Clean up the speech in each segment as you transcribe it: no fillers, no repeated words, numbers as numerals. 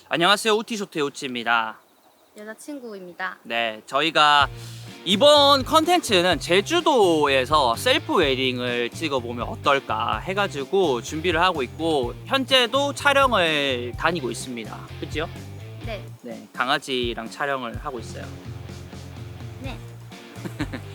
안녕하세요. 우티쇼트의 우치입니다. 여자친구입니다. 네, 저희가 이번 컨텐츠는 제주도에서 셀프 웨딩을 찍어보면 어떨까 해가지고 준비를 하고 있고 현재도 촬영을 다니고 있습니다. 그치요? 네. 네, 강아지랑 촬영을 하고 있어요. 네.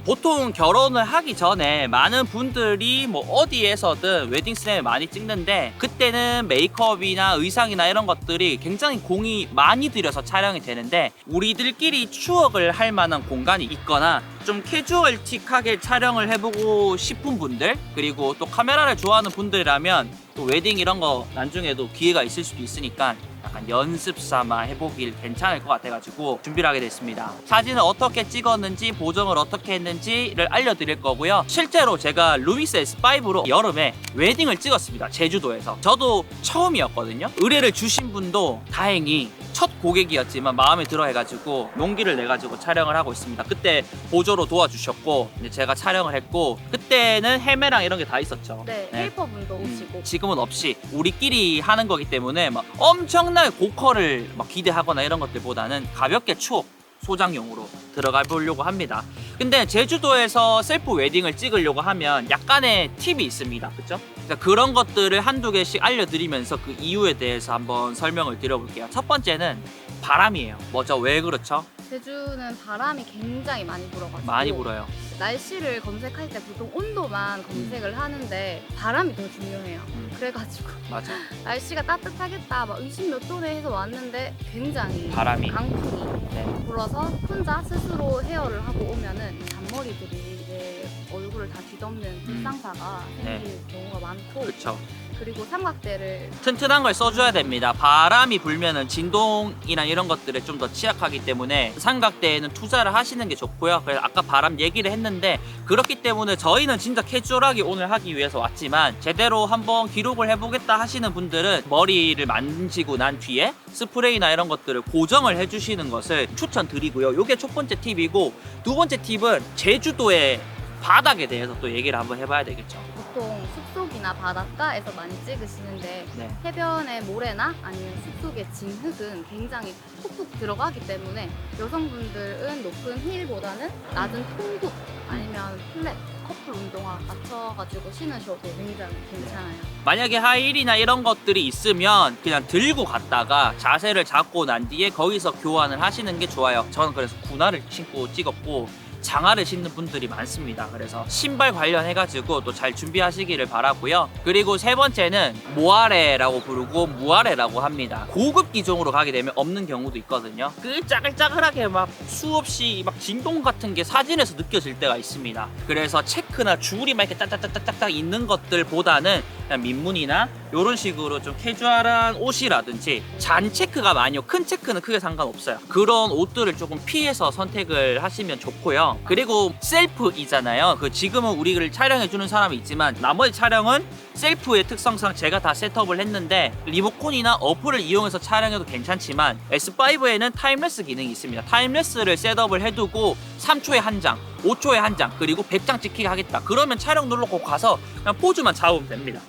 보통 결혼을 하기 전에 많은 분들이 뭐 어디에서든 웨딩스냅을 많이 찍는데 그때는 메이크업이나 의상이나 이런 것들이 굉장히 공이 많이 들여서 촬영이 되는데 우리들끼리 추억을 할 만한 공간이 있거나 좀 캐주얼틱하게 촬영을 해보고 싶은 분들 그리고 또 카메라를 좋아하는 분들이라면 또 웨딩 이런 거 나중에도 기회가 있을 수도 있으니까 약간 연습 삼아 해보길 괜찮을 것 같아가지고 준비를 하게 됐습니다. 사진을 어떻게 찍었는지 보정을 어떻게 했는지를 알려드릴 거고요. 실제로 제가 루미스 S5로 여름에 웨딩을 찍었습니다. 제주도에서. 저도 처음이었거든요. 의뢰를 주신 분도 다행히 첫 고객이었지만 마음에 들어 해가지고 용기를 내가지고 촬영을 하고 있습니다. 그때 보조로 도와주셨고 이제 제가 촬영을 했고 그때는 헬메랑 이런 게 다 있었죠. 네. 헬퍼분도 오시고. 지금은 없이 우리끼리 하는 거기 때문에 막 엄청나게 고퀄을 막 기대하거나 이런 것들보다는 가볍게 추억 소장용으로 들어가 보려고 합니다. 근데 제주도에서 셀프 웨딩을 찍으려고 하면 약간의 팁이 있습니다. 그쵸? 그러니까 그런 것들을 한두 개씩 알려드리면서 그 이유에 대해서 한번 설명을 드려볼게요. 첫 번째는 바람이에요. 뭐죠? 왜 그렇죠? 제주는 바람이 굉장히 많이 불어가지고 많이 불어요. 날씨를 검색할 때 보통 온도만 검색을 하는데 바람이 더 중요해요. 그래가지고 맞아. 날씨가 따뜻하겠다 막 20몇 도네 해서 왔는데 굉장히 바람이. 강풍이 네. 불어서 혼자 스스로 헤어를 하고 오면은 잔머리들이 내 얼굴을 다 뒤덮는 불상사가 생길 경우가 많고 그쵸. 그리고 삼각대를 튼튼한 걸 써줘야 됩니다. 바람이 불면은 진동이나 이런 것들에 좀 더 취약하기 때문에 삼각대에는 투자를 하시는 게 좋고요. 그래서 아까 바람 얘기를 했는데 그렇기 때문에 저희는 진짜 캐주얼하게 오늘 하기 위해서 왔지만 제대로 한번 기록을 해보겠다 하시는 분들은 머리를 만지고 난 뒤에 스프레이나 이런 것들을 고정을 해주시는 것을 추천드리고요. 이게 첫 번째 팁이고 두 번째 팁은 제주도의 바닥에 대해서 또 얘기를 한번 해봐야 되겠죠. 보통 숲속이나 바닷가에서 많이 찍으시는데 네. 해변의 모래나 아니면 숲속의 진흙은 굉장히 푹푹 들어가기 때문에 여성분들은 높은 힐보다는 낮은 통굽 아니면 플랫 커플 운동화 맞춰가지고 신으셔도 굉장히 괜찮아요. 만약에 하이힐이나 이런 것들이 있으면 그냥 들고 갔다가 자세를 잡고 난 뒤에 거기서 교환을 하시는 게 좋아요. 저는 그래서 군화를 신고 찍었고 장화를 신는 분들이 많습니다. 그래서 신발 관련해가지고 또 잘 준비하시기를 바라고요. 그리고 세 번째는 모아레라고 부르고 무아레라고 합니다. 고급 기종으로 가게 되면 없는 경우도 있거든요. 그 짜글짜글하게 막 수없이 막 진동 같은 게 사진에서 느껴질 때가 있습니다. 그래서 체크나 줄이 막 이렇게 딱딱딱딱딱 있는 것들보다는 그냥 민문이나 이런 식으로 좀 캐주얼한 옷이라든지 잔 체크가 많이요. 큰 체크는 크게 상관없어요. 그런 옷들을 조금 피해서 선택을 하시면 좋고요. 그리고 셀프이잖아요. 그 지금은 우리를 촬영해주는 사람이 있지만 나머지 촬영은 셀프의 특성상 제가 다 셋업을 했는데 리모컨이나 어플을 이용해서 촬영해도 괜찮지만 S5에는 타임레스 기능이 있습니다. 타임레스를 셋업을 해두고 3초에 한 장, 5초에 한 장, 그리고 100장 찍히게 하겠다. 그러면 촬영 누르고 가서 그냥 포즈만 잡으면 됩니다.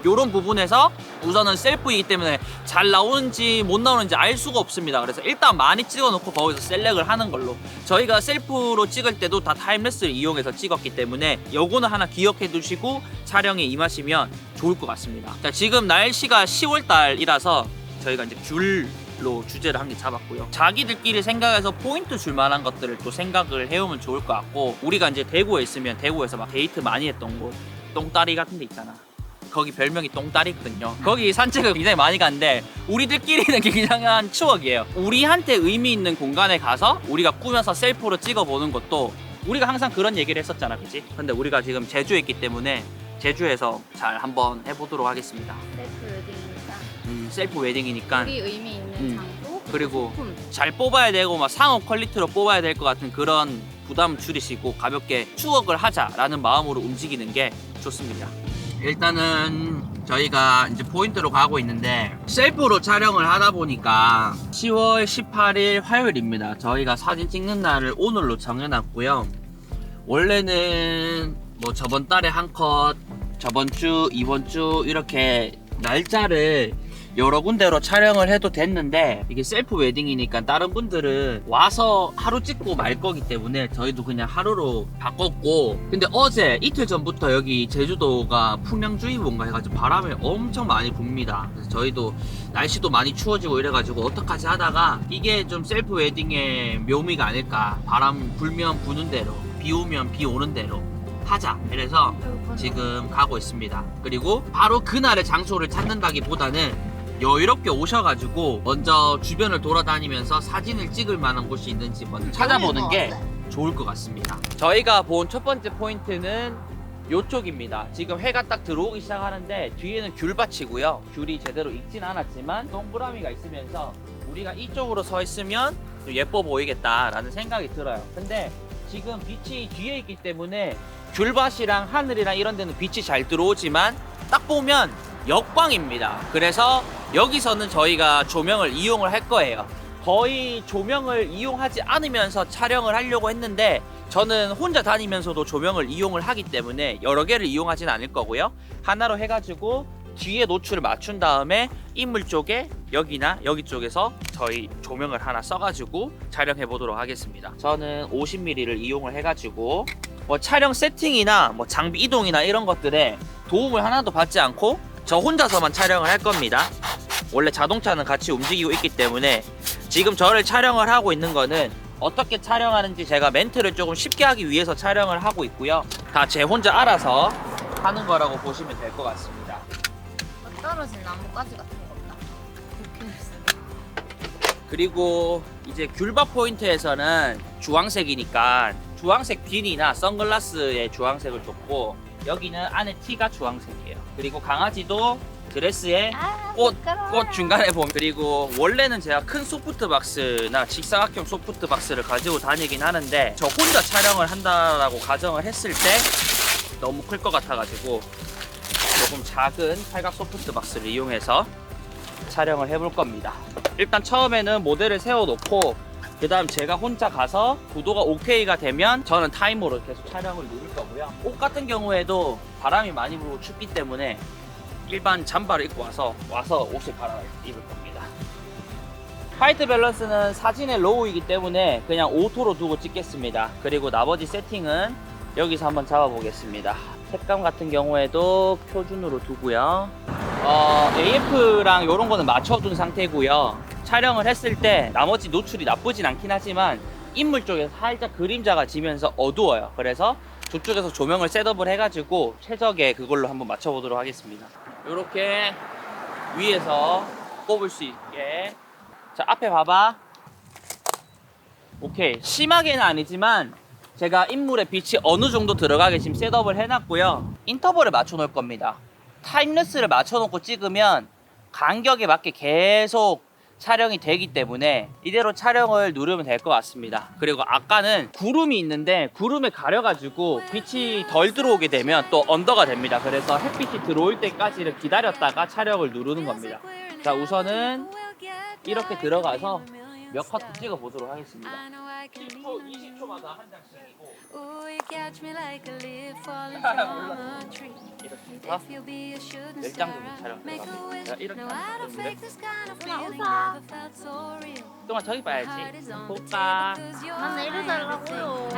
요런 부분에서 우선은 셀프이기 때문에 잘 나오는지 못 나오는지 알 수가 없습니다. 그래서 일단 많이 찍어놓고 거기서 셀렉을 하는 걸로. 저희가 셀프로 찍을 때도 다 타임레스를 이용해서 찍었기 때문에 요거는 하나 기억해 두시고 촬영에 임하시면 좋을 것 같습니다. 자, 지금 날씨가 10월달이라서 저희가 이제 귤로 주제를 한 개 잡았고요. 자기들끼리 생각해서 포인트 줄 만한 것들을 또 생각을 해오면 좋을 것 같고 우리가 이제 대구에 있으면 대구에서 막 데이트 많이 했던 곳 똥다리 같은 데 있잖아. 거기 별명이 똥다리거든요. 거기 산책을 굉장히 많이 갔는데 우리들끼리는 굉장한 추억이에요. 우리한테 의미 있는 공간에 가서 우리가 꾸며서 셀프로 찍어보는 것도 우리가 항상 그런 얘기를 했었잖아, 그치? 근데 우리가 지금 제주에 있기 때문에 제주에서 잘 한번 해보도록 하겠습니다. 셀프 웨딩이니까 셀프 웨딩이니까 우리 의미 있는 장소 그리고 소품. 잘 뽑아야 되고 막 상업 퀄리티로 뽑아야 될 것 같은 그런 부담 줄이시고 가볍게 추억을 하자라는 마음으로 움직이는 게 좋습니다. 일단은 저희가 이제 포인트로 가고 있는데 셀프로 촬영을 하다 보니까 10월 18일 화요일입니다. 저희가 사진 찍는 날을 오늘로 정해놨고요. 원래는 뭐 저번 달에 한 컷, 저번 주, 이번 주 이렇게 날짜를 여러 군데로 촬영을 해도 됐는데 이게 셀프 웨딩이니까 다른 분들은 와서 하루 찍고 말 거기 때문에 저희도 그냥 하루로 바꿨고, 근데 어제 이틀 전부터 여기 제주도가 풍랑주의보인가 해가지고 바람이 엄청 많이 붑니다. 그래서 저희도 날씨도 많이 추워지고 이래가지고 어떡하지 하다가 이게 좀 셀프 웨딩의 묘미가 아닐까, 바람 불면 부는 대로 비 오면 비 오는 대로 하자 이래서 지금 가고 있습니다. 그리고 바로 그날의 장소를 찾는다기보다는 여유롭게 오셔가지고 먼저 주변을 돌아다니면서 사진을 찍을 만한 곳이 있는지 먼저 찾아보는 게 좋을 것 같습니다. 저희가 본 첫 번째 포인트는 요쪽입니다. 지금 해가 딱 들어오기 시작하는데 뒤에는 귤밭이고요. 귤이 제대로 익진 않았지만 동그라미가 있으면서 우리가 이쪽으로 서 있으면 좀 예뻐 보이겠다라는 생각이 들어요. 근데 지금 빛이 뒤에 있기 때문에 귤밭이랑 하늘이랑 이런 데는 빛이 잘 들어오지만 딱 보면 역광입니다. 그래서 여기서는 저희가 조명을 이용을 할 거예요. 거의 조명을 이용하지 않으면서 촬영을 하려고 했는데 저는 혼자 다니면서도 조명을 이용을 하기 때문에 여러 개를 이용하진 않을 거고요. 하나로 해가지고 뒤에 노출을 맞춘 다음에 인물 쪽에 여기나 여기 쪽에서 저희 조명을 하나 써가지고 촬영해 보도록 하겠습니다. 저는 50mm를 이용을 해가지고 뭐 촬영 세팅이나 뭐 장비 이동이나 이런 것들에 도움을 하나도 받지 않고 저 혼자서만 촬영을 할 겁니다. 원래 자동차는 같이 움직이고 있기 때문에 지금 저를 촬영을 하고 있는 거는 어떻게 촬영하는지 제가 멘트를 조금 쉽게 하기 위해서 촬영을 하고 있고요. 다 제 혼자 알아서 하는 거라고 보시면 될 것 같습니다. 떨어진 나뭇가지 같은 겁니다. 그리고 이제 귤밭 포인트에서는 주황색이니까 주황색 비니나 선글라스에 주황색을 줬고, 여기는 안에 티가 주황색이에요. 그리고 강아지도 드레스에 꽃 중간에 보면, 그리고 원래는 제가 큰 소프트박스나 직사각형 소프트박스를 가지고 다니긴 하는데 저 혼자 촬영을 한다라고 가정을 했을 때 너무 클 것 같아가지고 조금 작은 팔각 소프트박스를 이용해서 촬영을 해볼 겁니다. 일단 처음에는 모델을 세워놓고 그 다음 제가 혼자 가서 구도가 오케이가 되면 저는 타이머로 계속 촬영을 누를 거고요. 옷 같은 경우에도 바람이 많이 불고 춥기 때문에 일반 잠바를 입고 와서 옷을 갈아입을 겁니다. 화이트 밸런스는 사진의 로우이기 때문에 그냥 오토로 두고 찍겠습니다. 그리고 나머지 세팅은 여기서 한번 잡아보겠습니다. 색감 같은 경우에도 표준으로 두고요. AF랑 이런 거는 맞춰둔 상태고요. 촬영을 했을 때 나머지 노출이 나쁘진 않긴 하지만 인물 쪽에 살짝 그림자가 지면서 어두워요. 그래서 저쪽에서 조명을 셋업을 해가지고 최적의 그걸로 한번 맞춰보도록 하겠습니다. 이렇게 위에서 꼽을 수 있게. 자, 앞에 봐봐. 오케이. 심하게는 아니지만 제가 인물의 빛이 어느 정도 들어가게 지금 셋업을 해놨고요. 인터벌을 맞춰 놓을 겁니다. 타임레스를 맞춰 놓고 찍으면 간격에 맞게 계속 촬영이 되기 때문에 이대로 촬영을 누르면 될 것 같습니다. 그리고 아까는 구름이 있는데 구름에 가려가지고 빛이 덜 들어오게 되면 또 언더가 됩니다. 그래서 햇빛이 들어올 때까지를 기다렸다가 촬영을 누르는 겁니다. 자, 우선은 이렇게 들어가서 몇 컷 찍어 보도록 하겠습니다. 10초, 20초마다 한 장씩이고 이렇게 해서 10장 정도 촬영 들어갑니다. 자, 이렇게 하면 동안 저기 봐야지. 볼까? 난 내일 살라고요.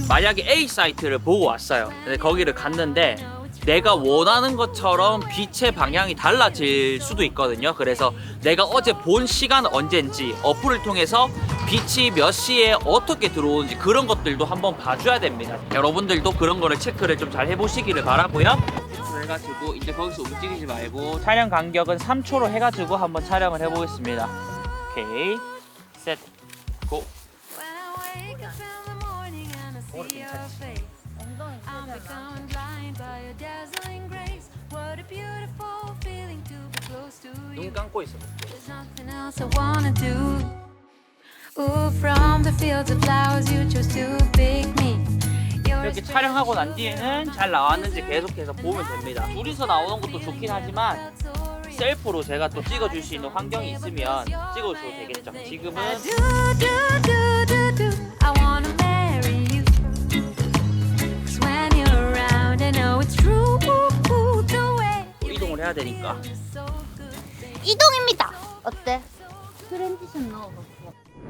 만약에 A 사이트를 보고 왔어요. 근데 거기를 갔는데 내가 원하는 것처럼 빛의 방향이 달라질 수도 있거든요. 그래서 내가 어제 본 시간 언젠지 어플을 통해서 빛이 몇 시에 어떻게 들어오는지 그런 것들도 한번 봐줘야 됩니다. 여러분들도 그런 거를 체크를 좀 잘 해보시기를 바라고요. 그래가지고 이제 거기서 움직이지 말고 촬영 간격은 3초로 해가지고 한번 촬영을 해보겠습니다. 오케이, 셋, 고. 오늘 괜찮지? 눈 감고 있어. 이렇게 촬영하고 난 뒤에는 잘 나왔는지 계속해서 보면 됩니다. 둘이서 나오는 것도 좋긴 하지만 셀프로 제가 또 찍어줄 수 있는 환경이 있으면 찍어줘도 되겠죠. 지금은 해야 되니까. 이동입니다. 어때? 트랜지션 넣어봤어.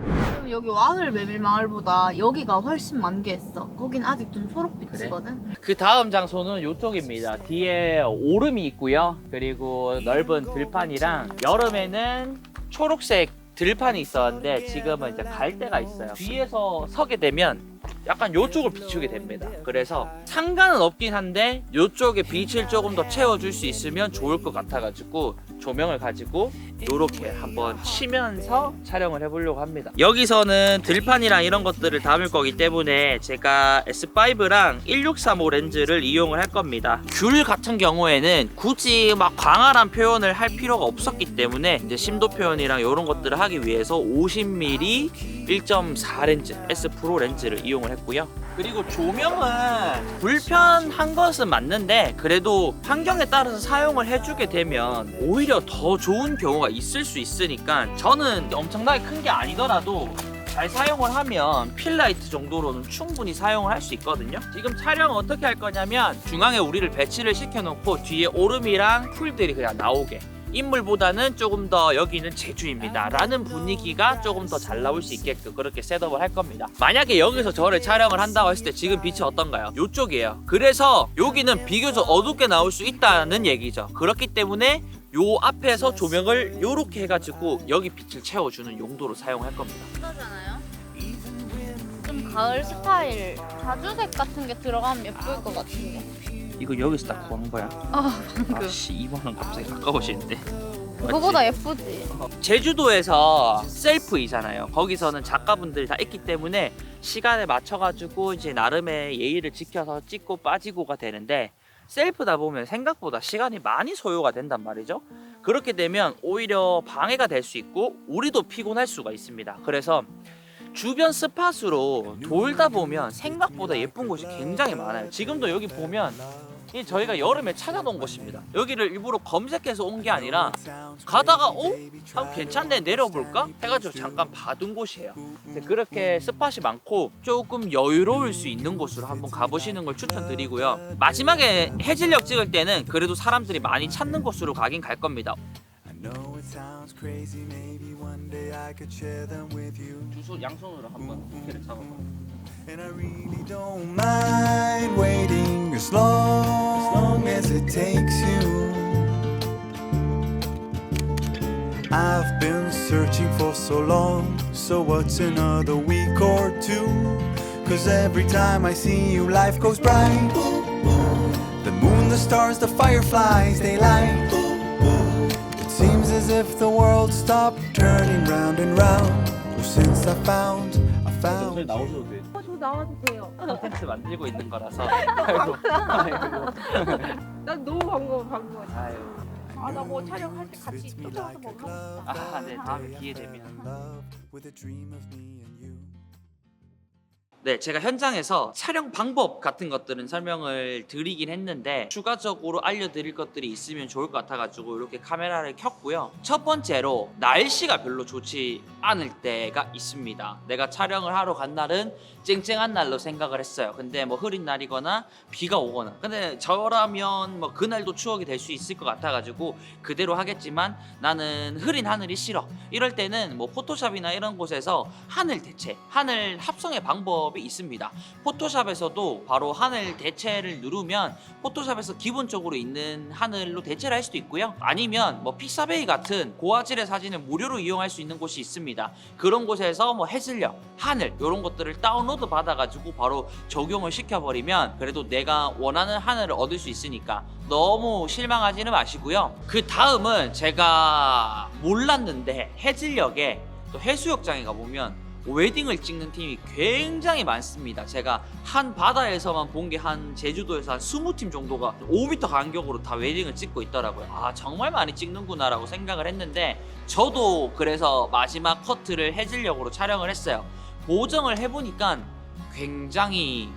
그럼 여기 와글 메밀 마을보다 여기가 훨씬 만개했어. 거긴 아직 좀 초록빛이거든. 그 다음 장소는 이쪽입니다. 뒤에 오름이 있고요. 그리고 넓은 들판이랑 여름에는 초록색 들판이 있었는데 지금은 이제 갈대가 있어요. 뒤에서 서게 되면 약간 이쪽을 비추게 됩니다. 그래서 상관은 없긴 한데 이쪽에 빛을 조금 더 채워줄 수 있으면 좋을 것 같아가지고 조명을 가지고 이렇게 한번 치면서 촬영을 해보려고 합니다. 여기서는 들판이랑 이런 것들을 담을 거기 때문에 제가 S5랑 1635 렌즈를 이용을 할 겁니다. 귤 같은 경우에는 굳이 막 광활한 표현을 할 필요가 없었기 때문에 이제 심도 표현이랑 이런 것들을 하기 위해서 50mm 1.4 렌즈 S 프로 렌즈를 이용을 했고요. 그리고 조명은 불편한 것은 맞는데 그래도 환경에 따라서 사용을 해주게 되면 오히려 더 좋은 경우가 있을 수 있으니까 저는 엄청나게 큰 게 아니더라도 잘 사용을 하면 필라이트 정도로는 충분히 사용을 할 수 있거든요. 지금 촬영은 어떻게 할 거냐면 중앙에 우리를 배치를 시켜놓고 뒤에 오름이랑 풀들이 그냥 나오게, 인물보다는 조금 더 여기는 제주입니다 라는 분위기가 조금 더 잘 나올 수 있게끔 그렇게 셋업을 할 겁니다. 만약에 여기서 저를 촬영을 한다고 했을 때 지금 빛이 어떤가요? 이쪽이에요. 그래서 여기는 비교적 어둡게 나올 수 있다는 얘기죠. 그렇기 때문에 요 앞에서 조명을 요렇게 해가지고 여기 빛을 채워주는 용도로 사용할 겁니다. 그러잖아요. 좀 가을 스타일 자주색 같은 게 들어가면 예쁠 것 같은데. 이거 여기서 딱 보는 거야? 방금. 아씨, 이번은 갑자기 가까워지는데. 그거보다 예쁘지. 제주도에서 셀프이잖아요. 거기서는 작가분들이 다 있기 때문에 시간에 맞춰가지고 이제 나름의 예의를 지켜서 찍고 빠지고가 되는데, 셀프다 보면 생각보다 시간이 많이 소요가 된단 말이죠. 그렇게 되면 오히려 방해가 될 수 있고 우리도 피곤할 수가 있습니다. 그래서 주변 스팟으로 돌다 보면 생각보다 예쁜 곳이 굉장히 많아요. 지금도 여기 보면 이 저희가 여름에 찾아놓은 곳입니다. 여기를 일부러 검색해서 온 게 아니라 가다가 괜찮네 내려볼까? 해가지고 잠깐 봐둔 곳이에요. 근데 그렇게 스팟이 많고 조금 여유로울 수 있는 곳으로 한번 가보시는 걸 추천드리고요. 마지막에 해질녘 찍을 때는 그래도 사람들이 많이 찾는 곳으로 가긴 갈 겁니다. 주소 양손으로 한번 부케를 잡아봐요. And I really don't mind waiting as long as it takes you. I've been searching for so long, so what's another week or two? 'Cause every time I see you, life goes bright. The moon, the stars, the fireflies, they light. It seems as if the world stopped turning round and round. Oh, since I found 나오셔도 돼. 저 나와도 돼요. 콘텐츠 만들고 있는 거라서. 난 너무 반가워. 아유. 아, 나 뭐 촬영할 때 같이 쫓아가서 먹나? 아, 네, 다음에 기회 되면. 네, 제가 현장에서 촬영 방법 같은 것들은 설명을 드리긴 했는데 추가적으로 알려드릴 것들이 있으면 좋을 것 같아가지고 이렇게 카메라를 켰고요. 첫 번째로 날씨가 별로 좋지 않을 때가 있습니다. 내가 촬영을 하러 간 날은 쨍쨍한 날로 생각을 했어요. 근데 뭐 흐린 날이거나 비가 오거나, 근데 저라면 뭐 그날도 추억이 될 수 있을 것 같아가지고 그대로 하겠지만 나는 흐린 하늘이 싫어. 이럴 때는 뭐 포토샵이나 이런 곳에서 하늘 대체, 하늘 합성의 방법이 있습니다. 포토샵에서도 바로 하늘 대체를 누르면 포토샵에서 기본적으로 있는 하늘로 대체를 할 수도 있고요. 아니면 뭐 픽사베이 같은 고화질의 사진을 무료로 이용할 수 있는 곳이 있습니다. 그런 곳에서 뭐 해질녘, 하늘 이런 것들을 다운로드 받아가지고 바로 적용을 시켜버리면 그래도 내가 원하는 하늘을 얻을 수 있으니까 너무 실망하지는 마시고요. 그 다음은 제가 몰랐는데 해질녘에 또 해수욕장에 가보면 웨딩을 찍는 팀이 굉장히 많습니다. 제가 한 바다에서만 본 게 한 제주도에서 한 20팀 정도가 5m 간격으로 다 웨딩을 찍고 있더라고요. 아, 정말 많이 찍는구나 라고 생각을 했는데 저도 그래서 마지막 커트를 해질녘으로 촬영을 했어요. 보정을 해보니까 굉장히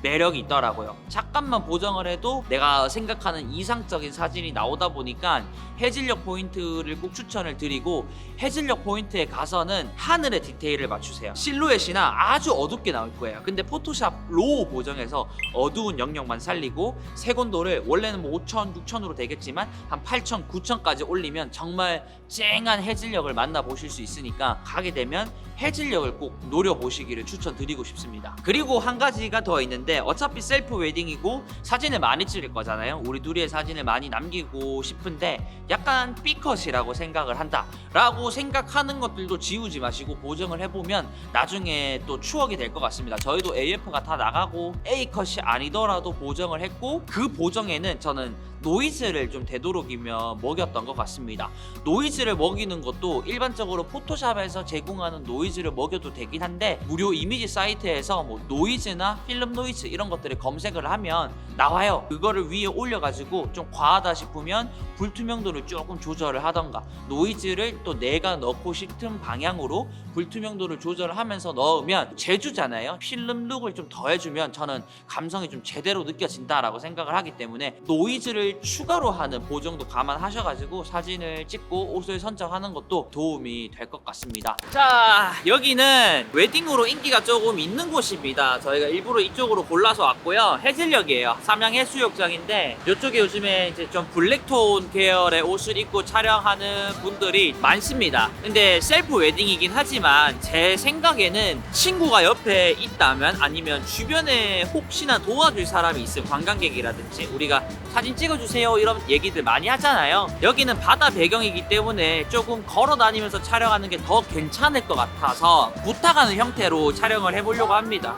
매력이 있더라고요. 잠깐만 보정을 해도 내가 생각하는 이상적인 사진이 나오다 보니까 해질녘 포인트를 꼭 추천을 드리고, 해질녘 포인트에 가서는 하늘의 디테일을 맞추세요. 실루엣이나 아주 어둡게 나올 거예요. 근데 포토샵 로우 보정에서 어두운 영역만 살리고 색온도를 원래는 뭐 5,000, 6,000으로 되겠지만 한 8,000, 9,000까지 올리면 정말 쨍한 해질녘을 만나보실 수 있으니까 가게 되면 해질녘을 꼭 노려보시기를 추천드리고 싶습니다. 그리고 한 가지가 더 있는데, 어차피 셀프 웨딩이고 사진을 많이 찍을 거잖아요. 우리 둘이의 사진을 많이 남기고 싶은데 약간 B컷이라고 생각을 한다 라고 생각하는 것들도 지우지 마시고 보정을 해보면 나중에 또 추억이 될 것 같습니다. 저희도 AF가 다 나가고 A컷이 아니더라도 보정을 했고, 그 보정에는 저는 노이즈를 좀 되도록이면 먹였던 것 같습니다. 노이즈를 먹이는 것도 일반적으로 포토샵에서 제공하는 노이즈를 먹여도 되긴 한데, 무료 이미지 사이트에서 뭐 노이즈나 필름 노이즈 이런 것들을 검색을 하면 나와요. 그거를 위에 올려가지고 좀 과하다 싶으면 불투명도를 조금 조절을 하던가, 노이즈를 또 내가 넣고 싶은 방향으로 불투명도를 조절을 하면서 넣으면, 제주잖아요. 필름 룩을 좀 더해주면 저는 감성이 좀 제대로 느껴진다라고 생각을 하기 때문에 노이즈를 추가로 하는 보정도 감안하셔가지고 사진을 찍고 옷을 선정하는 것도 도움이 될 것 같습니다. 자, 여기는 웨딩으로 인기가 조금 있는 곳입니다. 저희가 일부러 이쪽으로 골라서 왔고요. 해질녘이에요. 삼양해수욕장인데 이쪽에 요즘에 이제 좀 블랙톤 계열의 옷을 입고 촬영하는 분들이 많습니다. 근데 셀프 웨딩이긴 하지만 제 생각에는 친구가 옆에 있다면, 아니면 주변에 혹시나 도와줄 사람이 있으면, 관광객이라든지 우리가 사진 찍어주세요 이런 얘기들 많이 하잖아요. 여기는 바다 배경이기 때문에 조금 걸어 다니면서 촬영하는 게 더 괜찮을 것 같아서 부탁하는 형태로 촬영을 해보려고 합니다.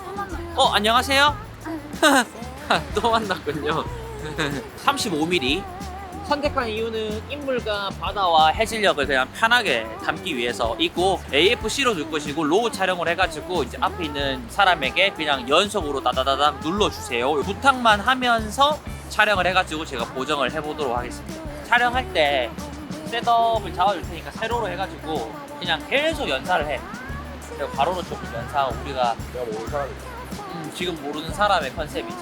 안녕하세요. 또 만났군요. 35mm 선택한 이유는 인물과 바다와 해질녘을 그냥 편하게 담기 위해서 있고, AFC로 줄 것이고 로우 촬영을 해가지고 이제 앞에 있는 사람에게 그냥 연속으로 다다다닥 눌러주세요 부탁만 하면서 촬영을 해가지고 제가 보정을 해보도록 하겠습니다. 촬영할 때 셋업을 잡아줄 테니까 세로로 해가지고 그냥 계속 연사를 해. 그리고 가로로 조금 연사하고, 우리가 내가 모르는 사람이 지금 모르는 사람의 컨셉이지.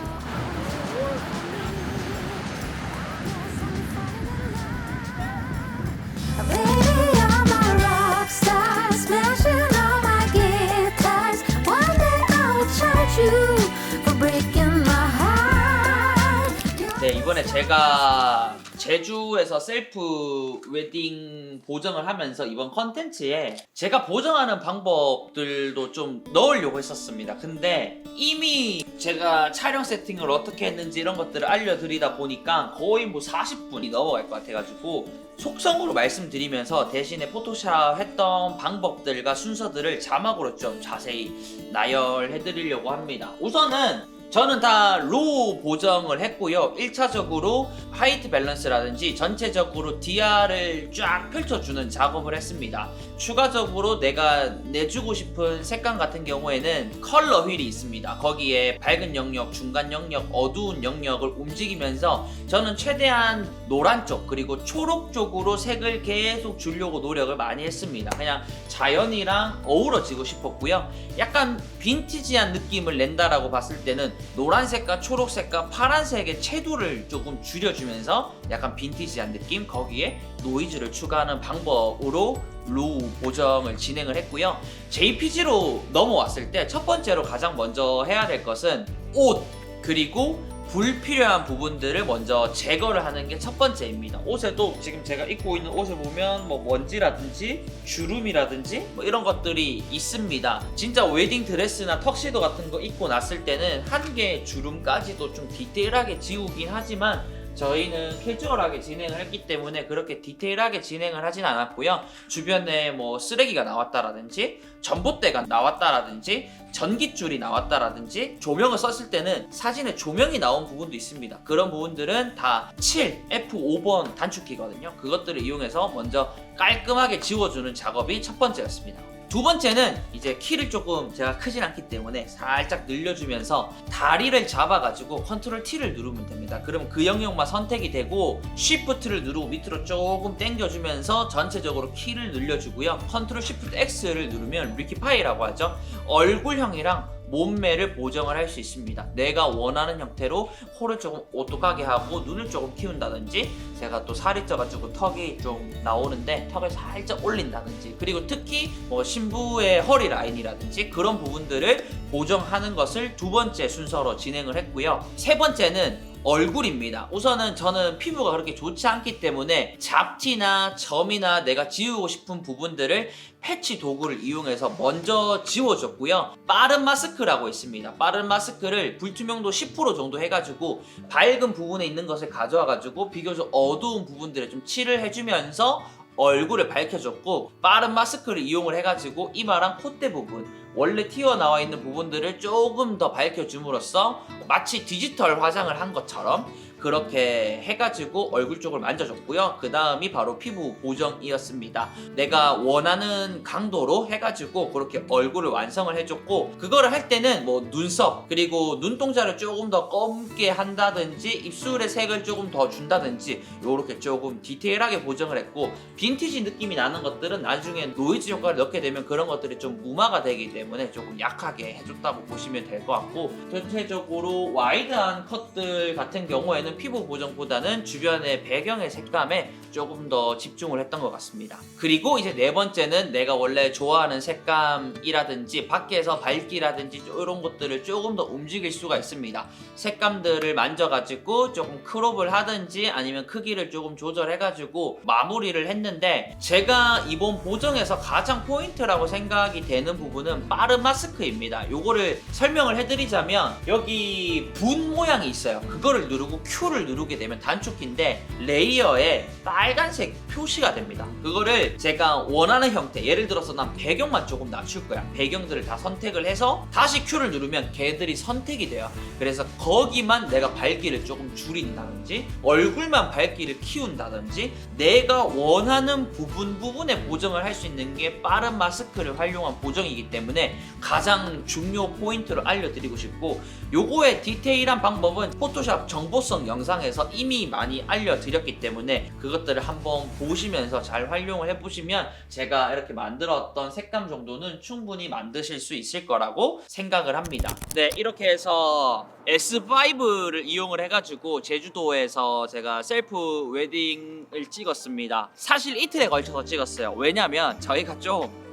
Baby, you're my rock star, smashing all my guitars. One day I will charge you for breaking my heart. 네, 이번에 제가 제주에서 셀프 웨딩 보정을 하면서 이번 컨텐츠에 제가 보정하는 방법들도 좀 넣으려고 했었습니다. 근데 이미 제가 촬영 세팅을 어떻게 했는지 이런 것들을 알려드리다 보니까 거의 뭐 40분이 넘어갈 것 같아가지고 속성으로 말씀드리면서 대신에 포토샵 했던 방법들과 순서들을 자막으로 좀 자세히 나열해드리려고 합니다. 우선은 저는 다 로우 보정을 했고요. 1차적으로 화이트 밸런스라든지 전체적으로 DR을 쫙 펼쳐주는 작업을 했습니다. 추가적으로 내가 내주고 싶은 색감 같은 경우에는 컬러 휠이 있습니다. 거기에 밝은 영역, 중간 영역, 어두운 영역을 움직이면서 저는 최대한 노란 쪽 그리고 초록 쪽으로 색을 계속 주려고 노력을 많이 했습니다. 그냥 자연이랑 어우러지고 싶었고요. 약간 빈티지한 느낌을 낸다라고 봤을 때는 노란색과 초록색과 파란색의 채도를 조금 줄여주면서 약간 빈티지한 느낌, 거기에 노이즈를 추가하는 방법으로 로우 보정을 진행을 했고요. JPG로 넘어왔을 때 첫 번째로 가장 먼저 해야 될 것은 옷, 그리고 불필요한 부분들을 먼저 제거를 하는 게 첫 번째입니다. 옷에도 지금 제가 입고 있는 옷을 보면 뭐 먼지라든지 주름이라든지 뭐 이런 것들이 있습니다. 진짜 웨딩 드레스나 턱시도 같은 거 입고 났을 때는 한 개의 주름까지도 좀 디테일하게 지우긴 하지만 저희는 캐주얼하게 진행을 했기 때문에 그렇게 디테일하게 진행을 하진 않았고요. 주변에 뭐 쓰레기가 나왔다라든지 전봇대가 나왔다라든지 전깃줄이 나왔다라든지 조명을 썼을 때는 사진에 조명이 나온 부분도 있습니다. 그런 부분들은 다 7, F5번 단축키거든요. 그것들을 이용해서 먼저 깔끔하게 지워주는 작업이 첫 번째였습니다. 두 번째는 이제 키를 조금 제가 크진 않기 때문에 살짝 늘려주면서 다리를 잡아가지고 컨트롤 T를 누르면 됩니다. 그럼 그 영역만 선택이 되고 Shift를 누르고 밑으로 조금 당겨주면서 전체적으로 키를 늘려주고요. 컨트롤 Shift X를 누르면 리키파이라고 하죠. 얼굴형이랑 몸매를 보정을 할 수 있습니다. 내가 원하는 형태로 코를 조금 오똑하게 하고 눈을 조금 키운다든지, 제가 또 살이 쪄가지고 턱이 좀 나오는데 턱을 살짝 올린다든지, 그리고 특히 뭐 신부의 허리 라인이라든지 그런 부분들을 보정하는 것을 두 번째 순서로 진행을 했고요. 세 번째는 얼굴입니다. 우선은 저는 피부가 그렇게 좋지 않기 때문에 잡티나 점이나 내가 지우고 싶은 부분들을 패치 도구를 이용해서 먼저 지워줬고요. 빠른 마스크라고 있습니다. 빠른 마스크를 불투명도 10% 정도 해가지고 밝은 부분에 있는 것을 가져와가지고 비교적 어두운 부분들에 좀 칠을 해주면서 얼굴을 밝혀줬고, 빠른 마스크를 이용을 해가지고 이마랑 콧대 부분, 원래 튀어나와 있는 부분들을 조금 더 밝혀줌으로써 마치 디지털 화장을 한 것처럼 그렇게 해가지고 얼굴 쪽을 만져줬고요. 그 다음이 바로 피부 보정이었습니다. 내가 원하는 강도로 해가지고 그렇게 얼굴을 완성을 해줬고, 그거를 할 때는 뭐 눈썹 그리고 눈동자를 조금 더 검게 한다든지 입술의 색을 조금 더 준다든지 요렇게 조금 디테일하게 보정을 했고, 빈티지 느낌이 나는 것들은 나중에 노이즈 효과를 넣게 되면 그런 것들이 좀 무마가 되기 때문에 조금 약하게 해줬다고 보시면 될 것 같고, 전체적으로 와이드한 컷들 같은 경우에는 피부 보정보다는 주변의 배경의 색감에 조금 더 집중을 했던 것 같습니다. 그리고 이제 네 번째는 내가 원래 좋아하는 색감이라든지 밖에서 밝기라든지 이런 것들을 조금 더 움직일 수가 있습니다. 색감들을 만져가지고 조금 크롭을 하든지 아니면 크기를 조금 조절해가지고 마무리를 했는데, 제가 이번 보정에서 가장 포인트라고 생각이 되는 부분은 빠른 마스크입니다. 요거를 설명을 해드리자면, 여기 분 모양이 있어요. 그거를 누르고 Q를 누르게 되면 단축키인데 레이어에 빨간색 표시가 됩니다. 그거를 제가 원하는 형태, 예를 들어서 난 배경만 조금 낮출 거야. 배경들을 다 선택을 해서 다시 Q를 누르면 걔들이 선택이 돼요. 그래서 거기만 내가 밝기를 조금 줄인다든지 얼굴만 밝기를 키운다든지 내가 원하는 부분에 보정을 할 수 있는 게 빠른 마스크를 활용한 보정이기 때문에 가장 중요 포인트를 알려드리고 싶고, 요거의 디테일한 방법은 포토샵 정보성 영상에서 이미 많이 알려드렸기 때문에 그것들을 한번 보시면서 잘 활용을 해보시면 제가 이렇게 만들었던 색감 정도는 충분히 만드실 수 있을 거라고 생각을 합니다. 네, 이렇게 해서 S5를 이용을 해가지고 제주도에서 제가 셀프 웨딩을 찍었습니다. 사실 이틀에 걸쳐서 찍었어요. 왜냐면 저희가 좀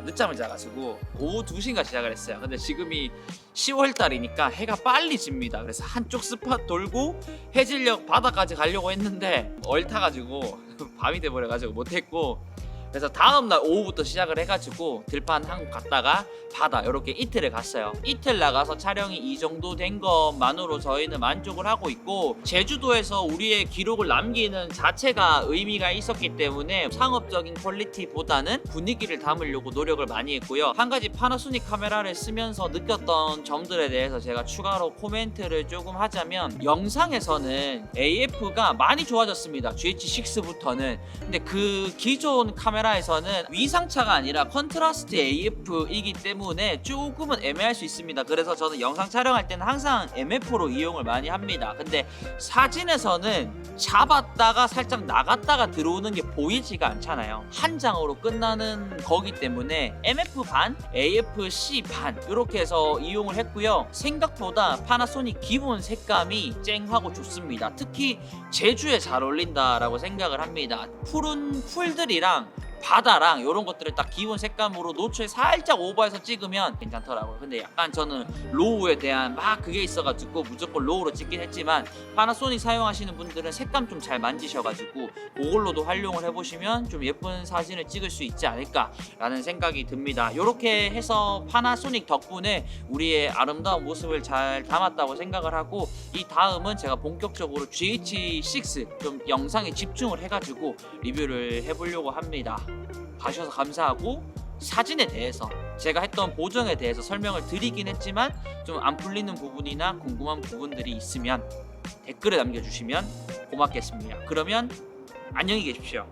늦잠을 자가지고 오후 2시인가 시작을 했어요. 근데 지금이 10월달이니까 해가 빨리 집니다. 그래서 한쪽 스팟 돌고 해질녘 바다까지 가려고 했는데 얼타가지고 밤이 돼버려가지고 못했고, 그래서 다음날 오후부터 시작을 해가지고 들판 한국 갔다가 바다 이렇게 이틀을 갔어요. 이틀 나가서 촬영이 이 정도 된 것만으로 저희는 만족을 하고 있고, 제주도에서 우리의 기록을 남기는 자체가 의미가 있었기 때문에 상업적인 퀄리티보다는 분위기를 담으려고 노력을 많이 했고요. 한 가지 파나소닉 카메라를 쓰면서 느꼈던 점들에 대해서 제가 추가로 코멘트를 조금 하자면, 영상에서는 AF가 많이 좋아졌습니다. GH6부터는. 근데 그 기존 카메라에서는 위상차가 아니라 컨트라스트 AF이기 때문에 조금은 애매할 수 있습니다. 그래서 저는 영상 촬영할 때는 항상 MF로 이용을 많이 합니다. 근데 사진에서는 잡았다가 살짝 나갔다가 들어오는 게 보이지가 않잖아요. 한 장으로 끝나는 거기 때문에 MF 반, AFC 반 이렇게 해서 이용을 했고요. 생각보다 파나소닉 기본 색감이 쨍하고 좋습니다. 특히 제주에 잘 어울린다라고 생각을 합니다. 푸른 풀들이랑 바다랑 이런 것들을 딱 기본 색감으로 노출 살짝 오버해서 찍으면 괜찮더라고요. 근데 약간 저는 로우에 대한 막 그게 있어가지고 무조건 로우로 찍긴 했지만, 파나소닉 사용하시는 분들은 색감 좀 잘 만지셔가지고 그걸로도 활용을 해보시면 좀 예쁜 사진을 찍을 수 있지 않을까라는 생각이 듭니다. 이렇게 해서 파나소닉 덕분에 우리의 아름다운 모습을 잘 담았다고 생각을 하고, 이 다음은 제가 본격적으로 GH6 좀 영상에 집중을 해가지고 리뷰를 해보려고 합니다. 봐주셔서 감사하고, 사진에 대해서 제가 했던 보정에 대해서 설명을 드리긴 했지만 좀 안 풀리는 부분이나 궁금한 부분들이 있으면 댓글에 남겨주시면 고맙겠습니다. 그러면 안녕히 계십시오.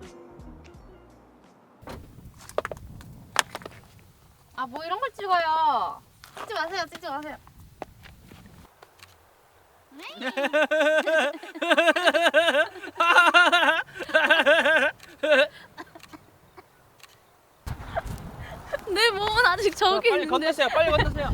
아, 뭐 이런 걸 찍어요. 찍지 마세요. 찍지 마세요. 내 몸은 아직 저기 빨리 있는데. 건너세요. 빨리 건너세요.